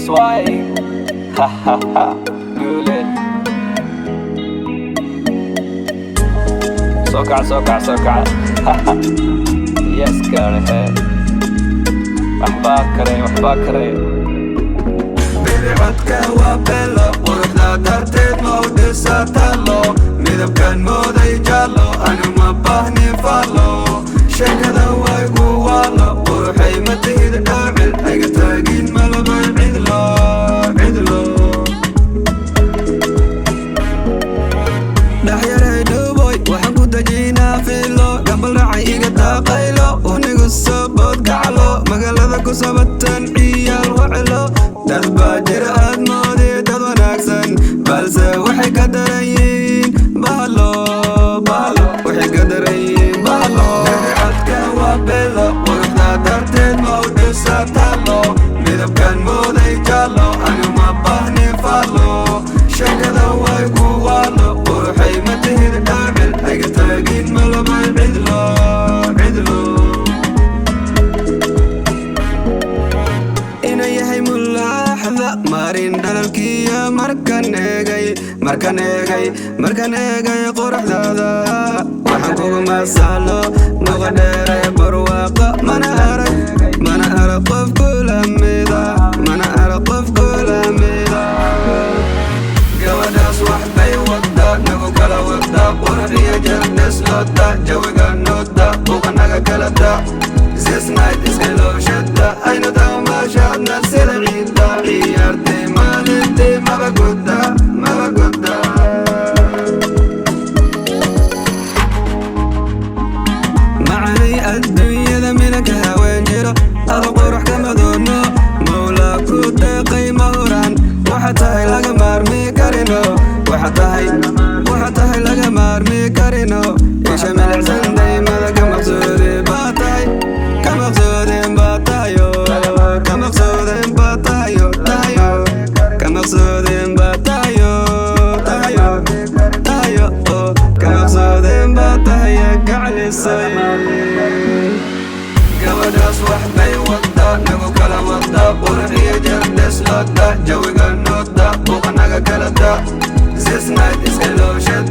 sway. Ha ha ha, قول it. سوكع سوكع سوكع. Yes, go ahead. وحباكري وحباكري. Baby عدك وابيلو وروحنا درتيد مودي ساتالو ميدب كان مودي جالو أنا ما باهني فالو شكدا وايقو والو وروحي متهيد داعل أيقا تاقين ملبا عدلو عدلو دحيري دوبوي وحنكو دجينا فيلو قبل رعي إيقا تاقيلو ونيقو السبوت قعلو مقالذا كو سبتن عيال وعلو dad baa jira aad moodid dad wanaagsan balse waxay ka darayiin bahalo waxay ka darayiin bahalo codka waa beelo quruxda darteed ma u dhisaatalo midabkan mooday jaallo anigu ma baahni faalo sheekada way ku waalo quruxay ma tihid dhaacil ayga taagin malabay cidlo cidlo ina yahay mulaaxda marin dhalalkiya markan eegay quruxdaada waxaan kugu masaalo nuqa dheere barwaaqa mana arag qof kula mida gabadhaas wax bay wadda nagu kala wadda qurux iyo jarnes looda jawiga nooda buuqanaga kala da this night is ilooshada aynu damaashaadna sida ciidda ciyaartay maalintii maba gudda macani adduunyada minanka haween jiro ado qurux kama doono mawlaa ku deeqay ma huraan waxa tahay laga maarmi karino waxa tahay laga maarmi karino isha milicsan daymada ka maqsuudin baa tahay ka maqsuudin baa tahayo ka maqsuudin baa tahayo ka maqsuudin baa tahayo ka maqsuudin baa tahaya gaclisay gabadhaas wax bay wadda nagu kala wadda qurux iyo jardes looda jawiga nooda buuqanaga kala da this night is ilooshada